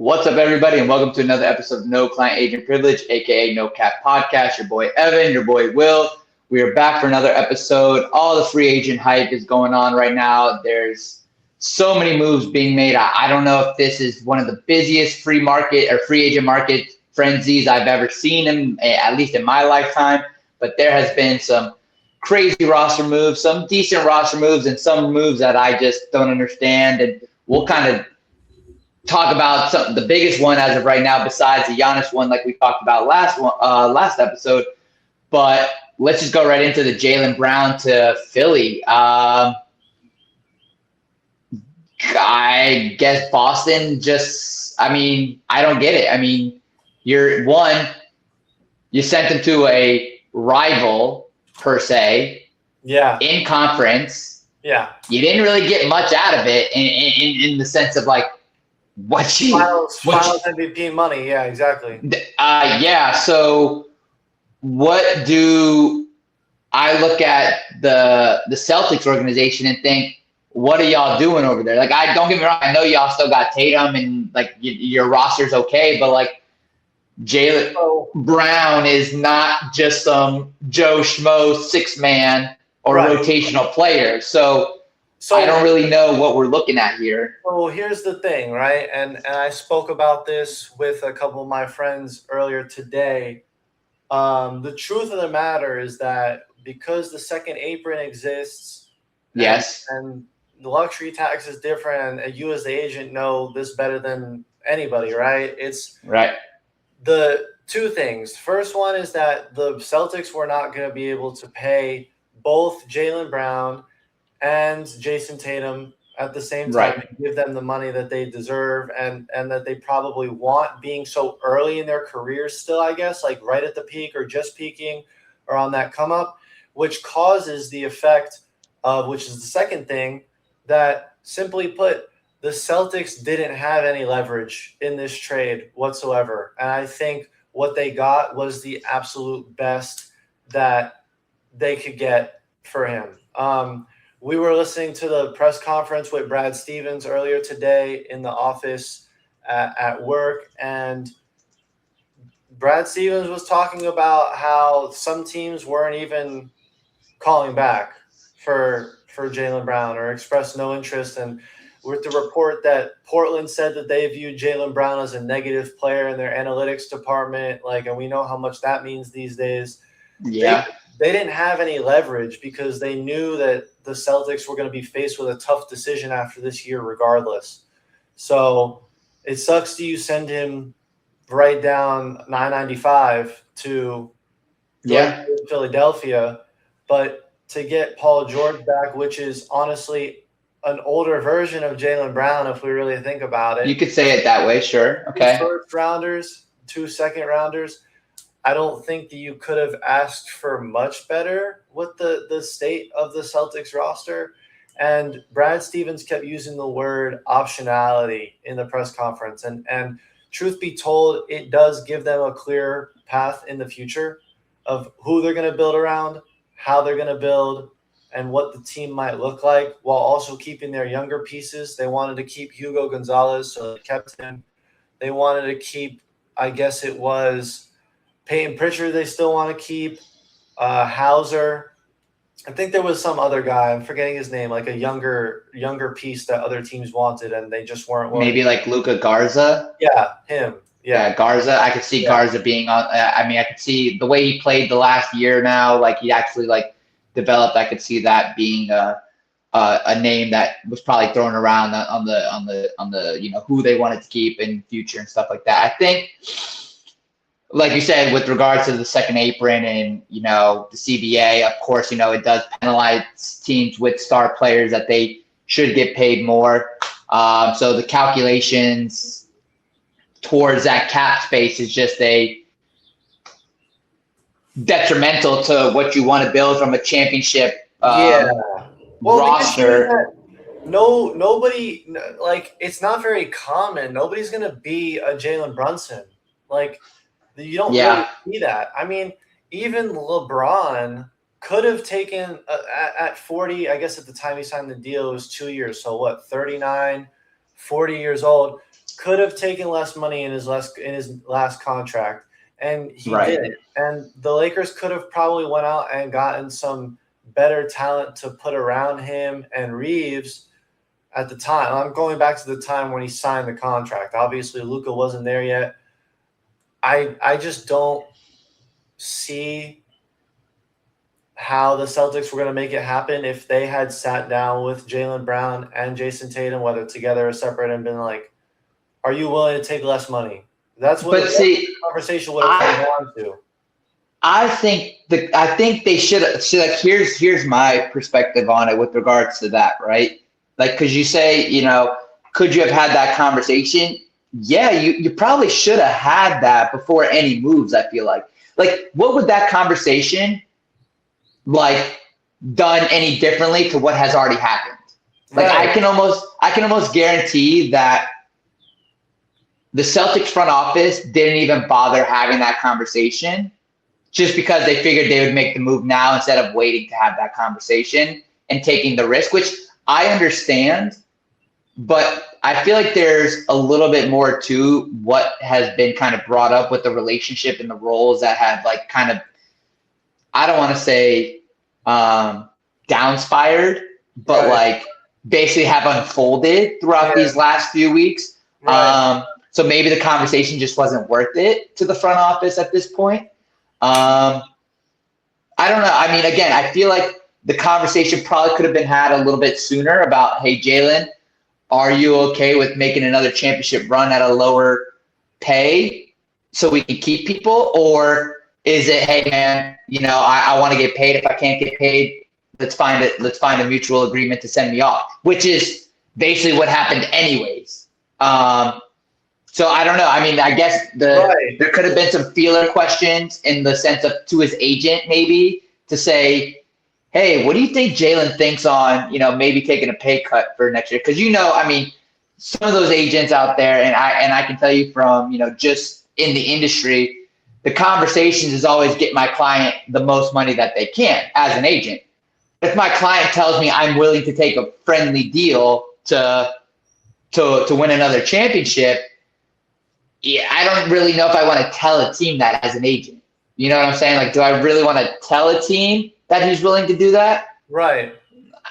What's up, everybody, and welcome to another episode of No Client Agent Privilege, aka No Cap Podcast. Your boy Evan, your boy Will. We are back for another episode. All the free agent hype is going on right now. There's so many moves being made. I don't know if this is one of the busiest free agent market frenzies I've ever seen, at least in my lifetime. But there has been some crazy roster moves, some decent roster moves, and some moves that I just don't understand. And we'll kind of talk about the biggest one as of right now, besides the Giannis one, like we talked about last episode. But let's just go right into the Jaylen Brown to Philly. I guess Boston I don't get it. I mean, you sent him to a rival per se, in conference. Yeah, you didn't really get much out of it in the sense of like. Finals MVP money, yeah, exactly. So what do I look at the Celtics organization and think, what are y'all doing over there? Like, don't get me wrong, I know y'all still got Tatum and like your roster's okay, but like Jaylen Brown is not just some Joe Schmo 6-man or rotational player. So I don't really know what we're looking at here. So here's the thing, right? And I spoke about this with a couple of my friends earlier today. The truth of the matter is that because the second apron exists, yes, and the luxury tax is different, and you as the agent know this better than anybody, right? It's right. The two things. First one is that the Celtics were not going to be able to pay both Jaylen Brown and Jason Tatum at the same time, and give them the money that they deserve and that they probably want, being so early in their careers still, I guess, like right at the peak or just peaking or on that come up, which causes the effect of, which is the second thing, that simply put, the Celtics didn't have any leverage in this trade whatsoever. And I think what they got was the absolute best that they could get for him. We were listening to the press conference with Brad Stevens earlier today in the office at work, and Brad Stevens was talking about how some teams weren't even calling back for Jaylen Brown or expressed no interest. And with the report that Portland said that they viewed Jaylen Brown as a negative player in their analytics department, and we know how much that means these days. Yeah. They didn't have any leverage because they knew that the Celtics were going to be faced with a tough decision after this year regardless. So it sucks to send him right down $9.95 to Philadelphia, but to get Paul George back, which is honestly an older version of Jaylen Brown if we really think about it. You could say it that way, sure. Okay. 2 first-rounders, 2 second-rounders. I don't think that you could have asked for much better with the state of the Celtics roster. And Brad Stevens kept using the word optionality in the press conference. And truth be told, it does give them a clear path in the future of who they're going to build around, how they're going to build, and what the team might look like, while also keeping their younger pieces. They wanted to keep Hugo Gonzalez, so they kept him. They wanted to keep, I guess it was Peyton Pritchard they still want to keep, Hauser. I think there was some other guy, I'm forgetting his name, like a younger piece that other teams wanted and they just weren't willing. Maybe like Luka Garza? Yeah, him. Yeah, Garza. I could see Garza being on. I could see the way he played the last year now, like he actually developed. I could see that being a name that was probably thrown around on the who they wanted to keep in future and stuff like that. I think, like you said, with regards to the second apron and, the CBA, of course, it does penalize teams with star players that they should get paid more. So the calculations towards that cap space is just detrimental to what you want to build from a championship roster. Nobody, it's not very common. Nobody's going to be a Jalen Brunson. You don't really see that. I mean, even LeBron could have taken at 40, I guess at the time he signed the deal, it was 2 years. So what, 39, 40 years old, could have taken less money in his last contract, and he did. And the Lakers could have probably went out and gotten some better talent to put around him and Reeves at the time. I'm going back to the time when he signed the contract. Obviously, Luka wasn't there yet. I just don't see how the Celtics were going to make it happen if they had sat down with Jaylen Brown and Jason Tatum, whether together or separate, and been like, are you willing to take less money? That's what the conversation would have come down to. I think they should. So like, here's my perspective on it with regards to that, right? Like, because you say, could you have had that conversation? Yeah, you probably should have had that before any moves. I feel like what would that conversation done any differently to what has already happened? Like, right. I can almost guarantee that the Celtics front office didn't even bother having that conversation, just because they figured they would make the move now instead of waiting to have that conversation and taking the risk, which I understand, but I feel like there's a little bit more to what has been kind of brought up with the relationship and the roles that have I don't want to say downspired, but right. Basically have unfolded throughout these last few weeks. Right. So maybe the conversation just wasn't worth it to the front office at this point. I don't know. I mean, again, I feel like the conversation probably could have been had a little bit sooner about, hey, Jaylen, are you okay with making another championship run at a lower pay so we can keep people? Or is it, hey, man, I want to get paid. If I can't get paid, let's find a mutual agreement to send me off, which is basically what happened anyways. So I don't know. I mean, I guess there could have been some feeler questions in the sense of to his agent maybe to say, hey, what do you think Jaylen thinks on, maybe taking a pay cut for next year? Because, I mean, some of those agents out there, and I can tell you from, just in the industry, the conversations is always get my client the most money that they can as an agent. If my client tells me I'm willing to take a friendly deal to win another championship, yeah, I don't really know if I want to tell a team that as an agent. You know what I'm saying? Like, do I really want to tell a team that he's willing to do that? Right.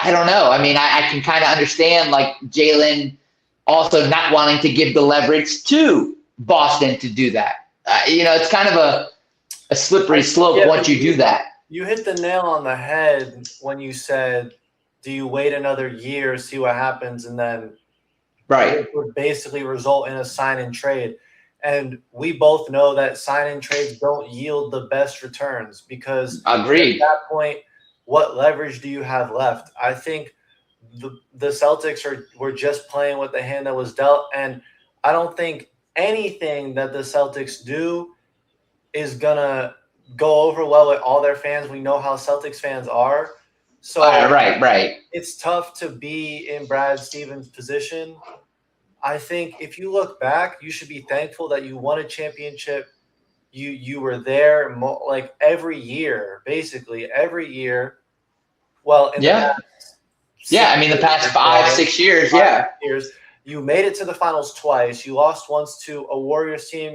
I don't know. I mean, I can kind of understand Jaylen also not wanting to give the leverage to Boston to do that. It's kind of a slippery slope once you do that. You hit the nail on the head when you said, do you wait another year, see what happens, and then it would basically result in a sign and trade. And we both know that sign-in trades don't yield the best returns because Agreed. At that point, what leverage do you have left? I think the Celtics were just playing with the hand that was dealt, and I don't think anything that the Celtics do is going to go over well with all their fans. We know how Celtics fans are. So right. It's tough to be in Brad Stevens' position. I think if you look back, you should be thankful that you won a championship. You were there every year, basically every year. Well, in the past 5-6 years, years, you made it to the finals twice. You lost once to a Warriors team.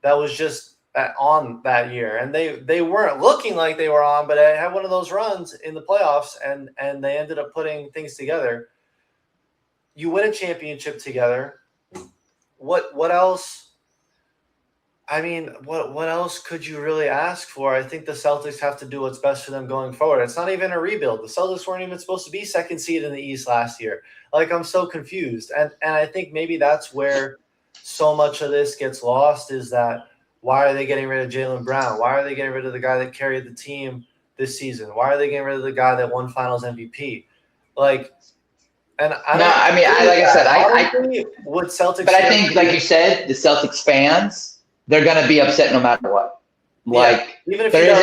That was just on that year, and they weren't looking like they were on, but they had one of those runs in the playoffs, and they ended up putting things together. You win a championship together. What else? I mean, what else could you really ask for? I think the Celtics have to do what's best for them going forward. It's not even a rebuild. The Celtics weren't even supposed to be second seed in the East last year. I'm so confused. And I think maybe that's where so much of this gets lost is that why are they getting rid of Jaylen Brown? Why are they getting rid of the guy that carried the team this season? Why are they getting rid of the guy that won Finals MVP? Would Celtics? But I think, like you said, the Celtics fans, they're gonna be upset no matter what. Even if there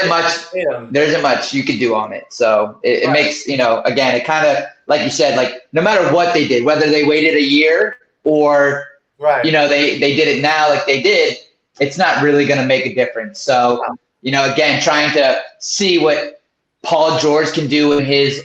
isn't much you can do on it. So it makes again, it kind of like you said, no matter what they did, whether they waited a year or they did it now like they did, it's not really gonna make a difference. So again, trying to see what Paul George can do in his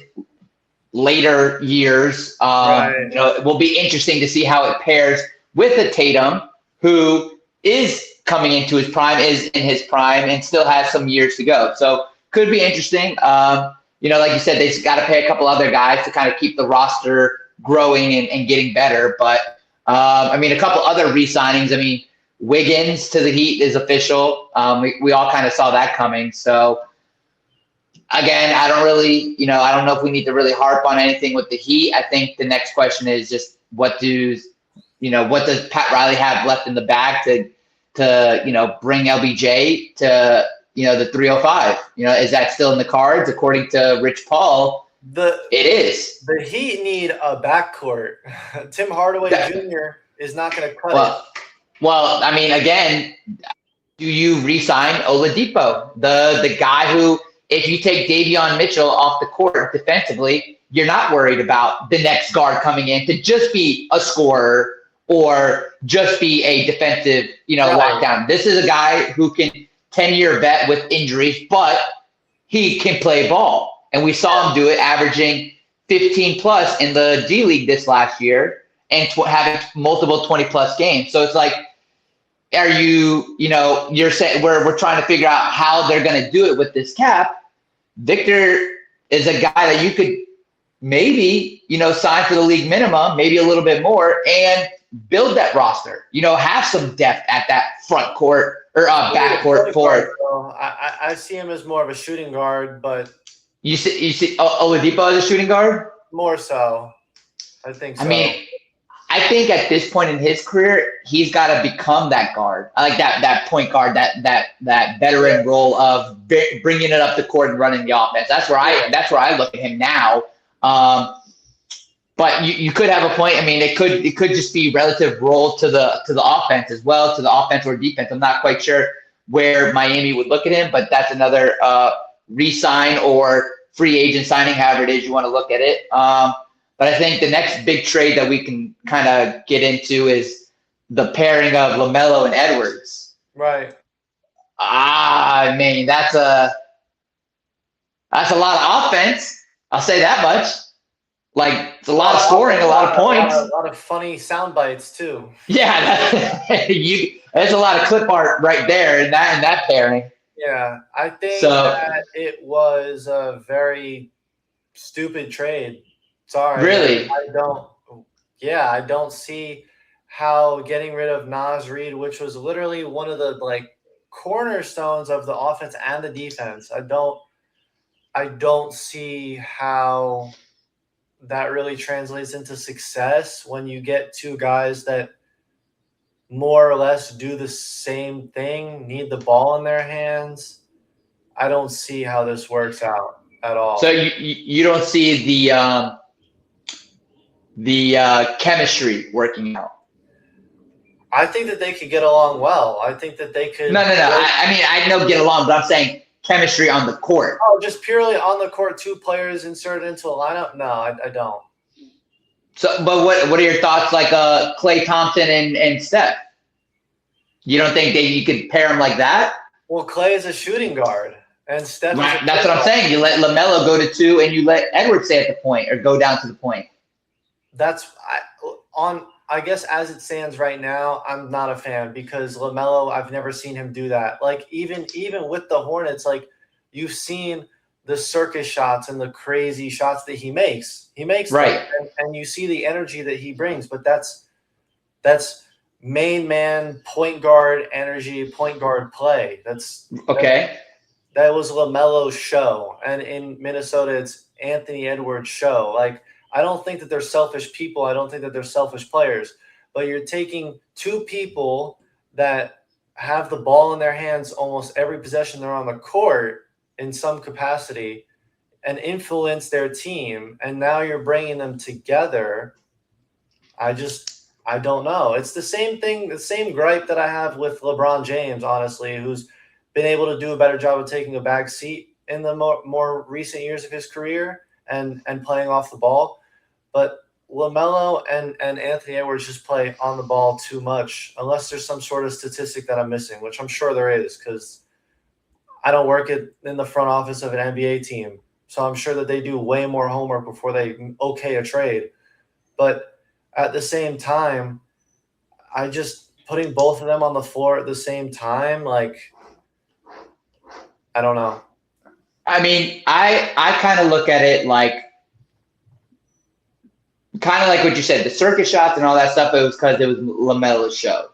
later years. It will be interesting to see how it pairs with a Tatum who is coming into his prime, is in his prime, and still has some years to go. So could be interesting. Like you said, they've got to pay a couple other guys to kind of keep the roster growing and getting better. But a couple other re-signings. Wiggins to the Heat is official. We all kind of saw that coming. So again, I don't know if we need to really harp on anything with the Heat. I think the next question is just what does Pat Riley have left in the bag to bring LBJ to the 305? Is that still in the cards? According to Rich Paul, it is. The Heat need a backcourt. Tim Hardaway Jr. is not going to cut it. Well, again, do you re-sign Oladipo, the guy who, if you take Davion Mitchell off the court defensively, you're not worried about the next guard coming in to just be a scorer or just be a defensive, lockdown. This is a guy who can 10-year vet with injuries, but he can play ball. And we saw him do it, averaging 15 plus in the G League this last year and having multiple 20 plus games. So it's like, are you're saying we're trying to figure out how they're going to do it with this cap. Victor is a guy that you could maybe, sign for the league minimum, maybe a little bit more, and build that roster, have some depth at that front court or back court for it. I see him as more of a shooting guard, but you see Oladipo as a shooting guard? More so. I think so. I think at this point in his career, he's got to become that guard. I like that point guard, that veteran role of bringing it up the court and running the offense. That's where I look at him now. But you could have a point. It could just be relative role to the offense as well, to the offense or defense. I'm not quite sure where Miami would look at him, but that's another re-sign or free agent signing, however it is you want to look at it. But I think the next big trade that we can kind of get into is the pairing of Lamelo and Edwards. Right. That's a lot of offense. I'll say that much. Like, it's a lot of scoring, a lot of points. A lot of funny sound bites too. Yeah, there's a lot of clip art right there in that pairing. Yeah, I think that it was a very stupid trade. Sorry. Really? I don't see how getting rid of Naz Reid, which was literally one of the cornerstones of the offense and the defense. I don't see how that really translates into success when you get two guys that more or less do the same thing, need the ball in their hands. I don't see how this works out at all. So you don't see the chemistry working out? I think that they could get along well. I think that they could. No. I know get along, but I'm saying chemistry on the court. Oh, just purely on the court, two players inserted into a lineup? No, I don't. So, but what are your thoughts like Klay Thompson and Steph? You don't think you could pair them like that? Well, Klay is a shooting guard, and Steph. Right, that's what I'm saying. You let Lamelo go to 2, and you let Edwards stay at the point or go down to the point. I guess as it stands right now, I'm not a fan because LaMelo, I've never seen him do that. Like even with the Hornets, you've seen the circus shots and the crazy shots that he makes. He makes right, and you see the energy that he brings. But that's main man point guard energy, point guard play. That's okay. That was LaMelo's show, and in Minnesota, it's Anthony Edwards' show. I don't think that they're selfish people. I don't think that they're selfish players. But you're taking two people that have the ball in their hands almost every possession they're on the court in some capacity and influence their team, and now you're bringing them together. I don't know. It's the same thing, the same gripe that I have with LeBron James, honestly, who's been able to do a better job of taking a back seat in the more recent years of his career and playing off the ball. But LaMelo and Anthony Edwards just play on the ball too much, unless there's some sort of statistic that I'm missing, which I'm sure there is because I don't work in the front office of an NBA team. So I'm sure that they do way more homework before they okay a trade. But at the same time, I just putting both of them on the floor at the same time, like, I don't know. I mean, I kind of look at it like kind of like what you said, the circus shots and all that stuff. It was because it was Lamelo's show.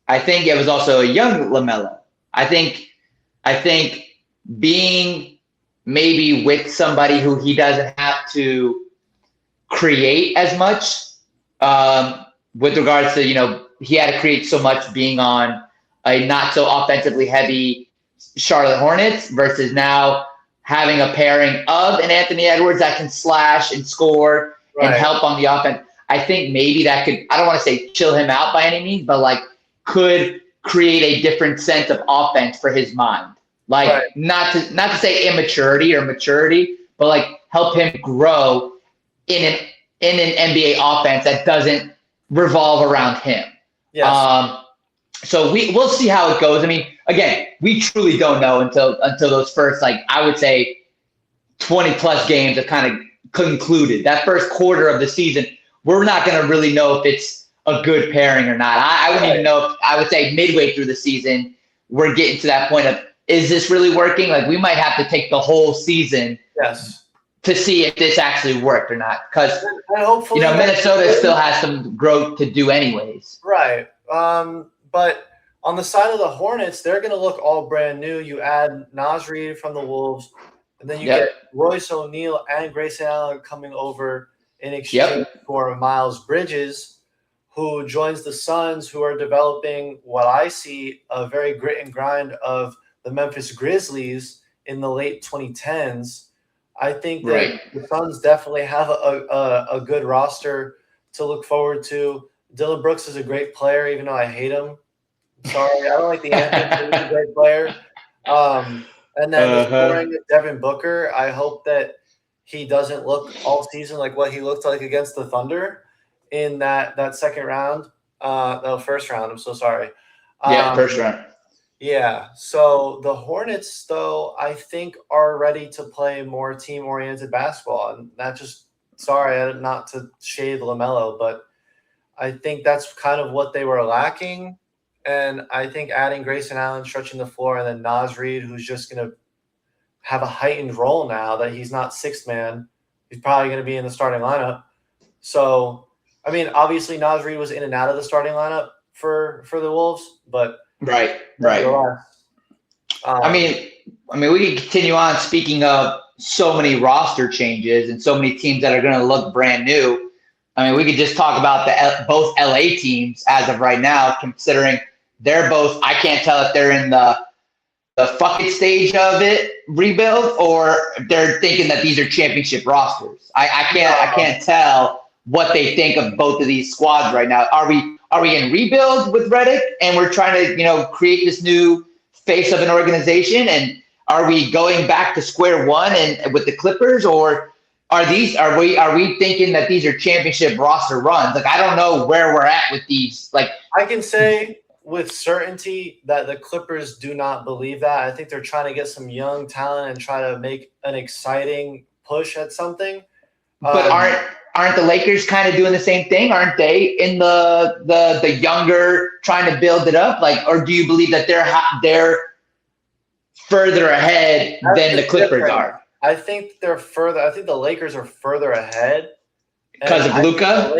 I think it was also a young Lamelo. I think being maybe with somebody who he doesn't have to create as much with regards to, he had to create so much being on a not so offensively heavy Charlotte Hornets versus now having a pairing of an Anthony Edwards that can slash and score and help on the offense. I think maybe that could, I don't want to say chill him out by any means, but like could create a different sense of offense for his mind. Like not to say immaturity or maturity, but like help him grow in an NBA offense that doesn't revolve around him. Yes. So we'll see how it goes. I mean, again, we truly don't know until those first, like, I would say 20 plus games have kind of concluded. That first quarter of the season, we're not going to really know if it's a good pairing or not. I wouldn't even know if, I would say midway through the season, we're getting to that point of, is this really working? Like, we might have to take the whole season to see if this actually worked or not. Because, Minnesota still has some growth to do anyways. Right. But on the side of the Hornets, they're going to look all brand new. You add Naz Reid from the Wolves, and then you get Royce O'Neal and Grayson Allen coming over in exchange for Miles Bridges, who joins the Suns, who are developing what I see a very grit and grind of the Memphis Grizzlies in the late 2010s. I think that the Suns definitely have a good roster to look forward to. Dylan Brooks is a great player, even though I hate him. Sorry, I don't like the anthem. He's a great player. And then the scoring of Devin Booker, I hope that he doesn't look all season like what he looked like against the Thunder in that second round. No, first round. I'm so sorry. First round. Yeah. So the Hornets, though, I think are ready to play more team-oriented basketball. And that just, sorry, not to shade Lamelo, but I think that's kind of what they were lacking. And I think adding Grayson Allen stretching the floor and then Naz Reid, who's just going to have a heightened role now that he's not sixth man. He's probably going to be in the starting lineup. So, I mean, obviously Naz Reid was in and out of the starting lineup for the Wolves, but right. I mean, we can continue on speaking of so many roster changes and so many teams that are going to look brand new. I mean, we could just talk about both LA teams as of right now, considering they're both, I can't tell if they're in the fuck it stage of it rebuild or they're thinking that these are championship rosters. I can't tell what they think of both of these squads right now. Are we in rebuild with Redick and we're trying to, create this new face of an organization? And are we going back to square one and with the Clippers, or are we thinking that these are championship roster runs? Like, I don't know where we're at with these. Like, I can say with certainty that the Clippers do not believe that. I think they're trying to get some young talent and try to make an exciting push at something. But aren't the Lakers kind of doing the same thing? Aren't they in the younger trying to build it up? Like, or do you believe that they're further ahead than the Clippers are? I think they're further. I think the Lakers are further ahead because of Luka.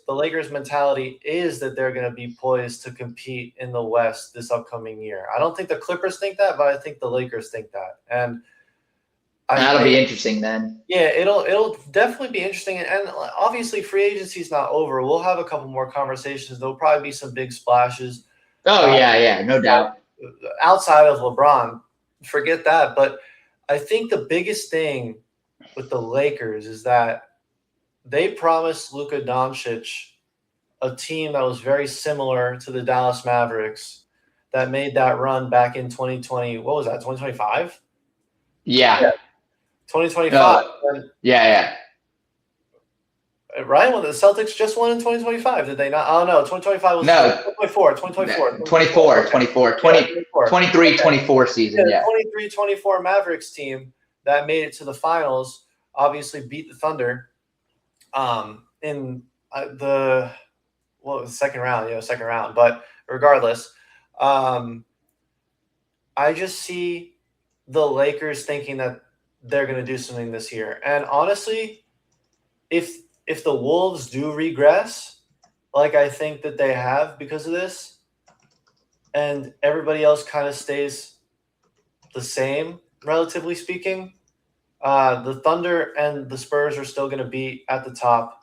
The Lakers mentality is that they're going to be poised to compete in the West this upcoming year. I don't think the Clippers think that, but I think the Lakers think that, and that'll be interesting then. Yeah, it'll definitely be interesting, and obviously free agency is not over. We'll have a couple more conversations. There'll probably be some big splashes. Oh yeah, no doubt. Outside of LeBron, forget that. But I think the biggest thing with the Lakers is that they promised Luka Doncic a team that was very similar to the Dallas Mavericks that made that run back in 2020. What was that, 2025? Yeah. 2025. Yeah. Right? Well, the Celtics just won in 2025, did they not? Oh, no, 2025 was 2024 23-24 season, yeah. 23-24 Mavericks team that made it to the finals, obviously beat the Thunder in the well, second round. But regardless, I just see the Lakers thinking that they're going to do something this year. And honestly, if the Wolves do regress, like I think that they have because of this, and everybody else kind of stays the same, relatively speaking, the Thunder and the Spurs are still going to be at the top.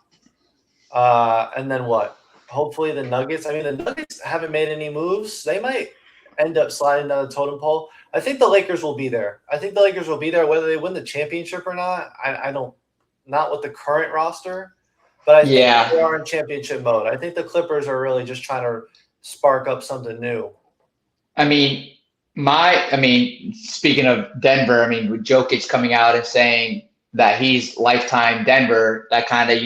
And then what? Hopefully the Nuggets. I mean, the Nuggets haven't made any moves. They might end up sliding down the totem pole. I think the Lakers will be there. Whether they win the championship or not. I don't. Not with the current roster, but I think they are in championship mode. I think the Clippers are really just trying to spark up something new. I mean, speaking of Denver, with Jokic coming out and saying that he's lifetime Denver, that kind of,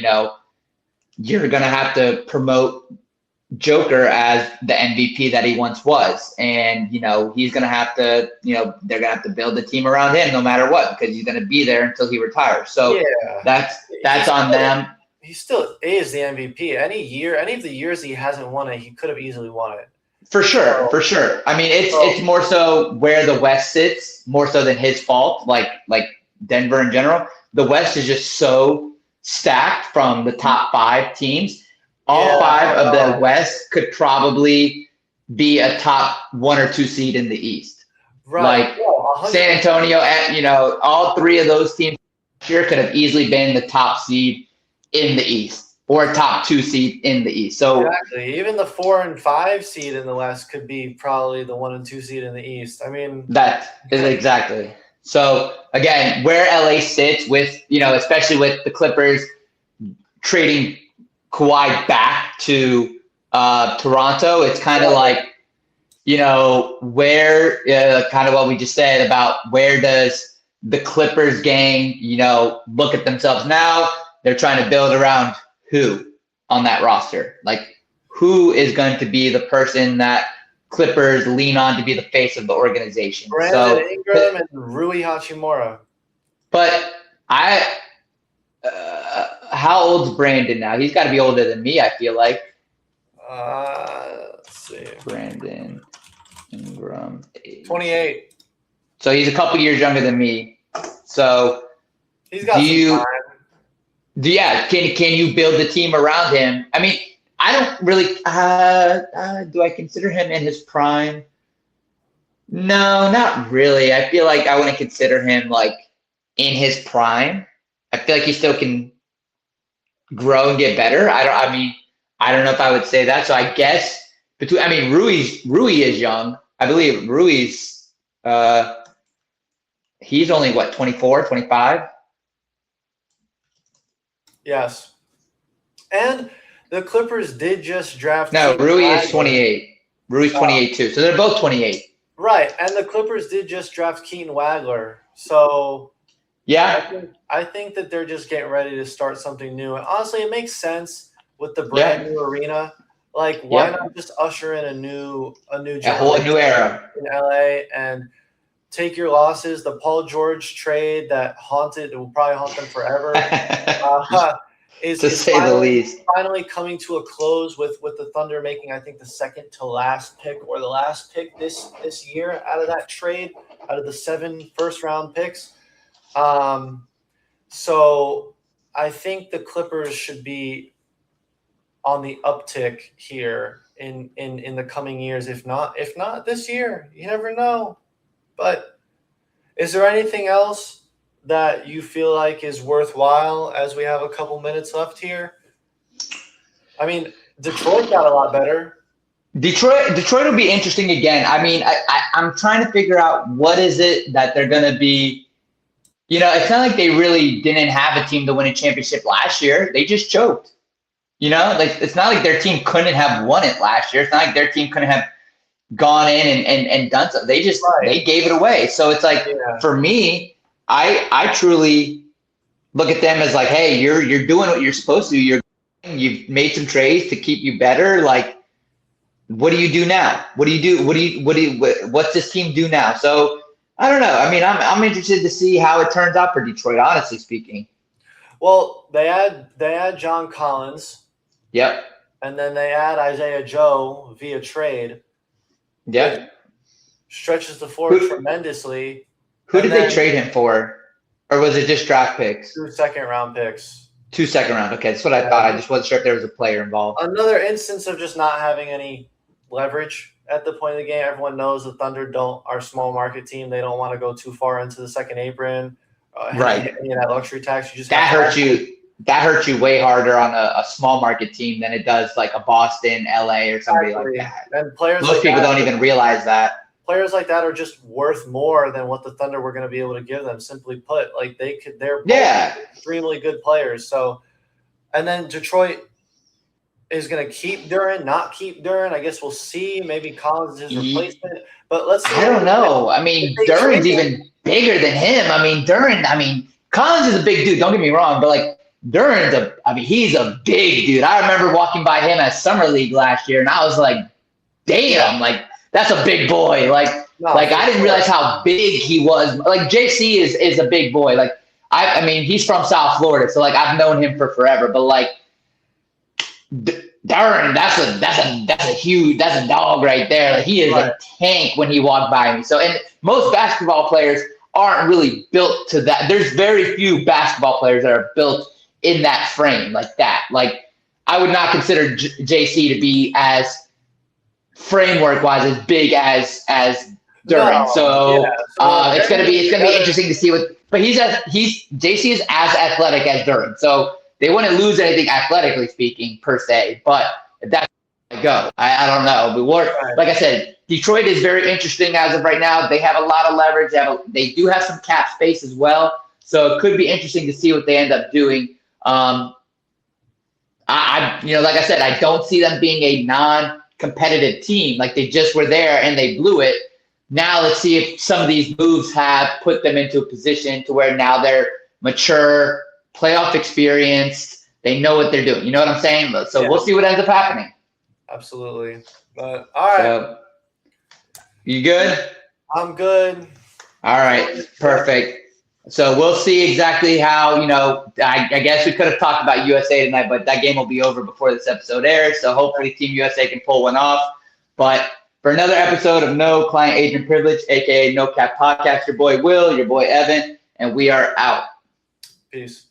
you're going to have to promote Joker as the MVP that he once was. And, he's going to have to, they're going to have to build the team around him no matter what, because he's going to be there until he retires. So that's on them. He still is the MVP. Any of the years he hasn't won it, he could have easily won it. For sure. It's more so where the West sits, more so than his fault, like Denver in general. The West is just so stacked from the top 5 teams. All 5 of the West could probably be a top 1 or 2 seed in the East. Right. San Antonio, all 3 of those teams here could have easily been the top seed in the East. Or a top 2 seed in the East. So exactly, even the 4 and 5 seed in the West could be probably the 1 and 2 seed in the East. I mean, that is exactly. So again, where LA sits with, especially with the Clippers trading Kawhi back to Toronto, it's kind of like, where kind of what we just said about where does the Clippers gang, look at themselves now? They're trying to build around who on that roster? Like, who is going to be the person that Clippers lean on to be the face of the organization? Brandon Ingram and Rui Hachimura. But how old's Brandon now? He's got to be older than me, I feel like. Let's see. Brandon Ingram. 28. So he's a couple years younger than me. So he's got some time. Can you build the team around him? I mean, I don't really do I consider him in his prime? No, not really. I feel like I wouldn't consider him like in his prime. I feel like he still can grow and get better. I don't know if I would say that. So I guess Rui is young. I believe Rui's he's only 24, 25. Yes. And the Clippers did just draft. No, Rui is 28. Rui's 28 too. So they're both 28. Right. And the Clippers did just draft Keaton Wagler. So yeah, I think that they're just getting ready to start something new. And honestly, it makes sense with the brand new arena. Like, why not just usher in a new whole new era in LA and take your losses? The Paul George trade that will probably haunt them forever. Is the least. Finally coming to a close with the Thunder making, I think, the second to last pick or the last pick this year out of that trade, out of the 7 first-round picks. So I think the Clippers should be on the uptick here in the coming years. If not this year, you never know. But is there anything else that you feel like is worthwhile as we have a couple minutes left here? I mean, Detroit got a lot better. Detroit will be interesting again. I mean, I'm trying to figure out what is it that they're going to be. It's not like they really didn't have a team to win a championship last year. They just choked. It's not like their team couldn't have won it last year. It's not like their team couldn't have gone in and done something. They just they gave it away. So it's like for me, I truly look at them as like, hey, you're doing what you're supposed to. You've made some trades to keep you better. Like, what do you do now? What's this team do now? So I don't know. I mean, I'm interested to see how it turns out for Detroit, honestly speaking. Well, they had John Collins. Yep. and then they add Isaiah Joe via trade. Yeah. Stretches the floor tremendously. Who did they trade him for? Or was it just draft picks? 2 second-round picks. 2 second-round. Okay, that's what I thought. I just wasn't sure if there was a player involved. Another instance of just not having any leverage at the point of the game. Everyone knows the Thunder are a small market team. They don't want to go too far into the second apron. Right. That luxury tax. That hurts you way harder on a small market team than it does like a Boston, LA, or somebody like that. And players Most people don't even realize that. Players like that are just worth more than what the Thunder were going to be able to give them. Simply put, like they're extremely good players. So, and then Detroit is going to keep Duren, not keep Duren. I guess we'll see. Maybe Collins is his replacement. But let's see. I don't know. I mean, Duren's even bigger than him. I mean, Collins is a big dude. Don't get me wrong, but like Duren's he's a big dude. I remember walking by him at Summer League last year, and I was like, damn, like that's a big boy. I didn't realize how big he was. Like JC is a big boy. Like I mean, he's from South Florida, so like I've known him for forever. But like Duren, that's a dog right there. Like he is a tank when he walked by me. So, and most basketball players aren't really built to that. There's very few basketball players that are built in that frame like that. Like I would not consider JC to be as framework wise as big as Duren. It's gonna be interesting to see but JC is as athletic as Duren. So they wouldn't lose anything athletically speaking per se, but if that's where I go, I don't know. Like I said, Detroit is very interesting as of right now. They have a lot of leverage. They do have some cap space as well, so it could be interesting to see what they end up doing. Like I said, I don't see them being a non-competitive team. Like they just were there and they blew it. Now let's see if some of these moves have put them into a position to where now they're mature, playoff experienced. They know what they're doing. You know what I'm saying? So we'll see what ends up happening. Absolutely. But all right. So, you good? I'm good. All right. Perfect. So we'll see exactly how, I guess we could have talked about USA tonight, but that game will be over before this episode airs. So hopefully Team USA can pull one off. But for another episode of No Client Agent Privilege, a.k.a. No Cap Podcast, your boy Will, your boy Evan, and we are out. Peace.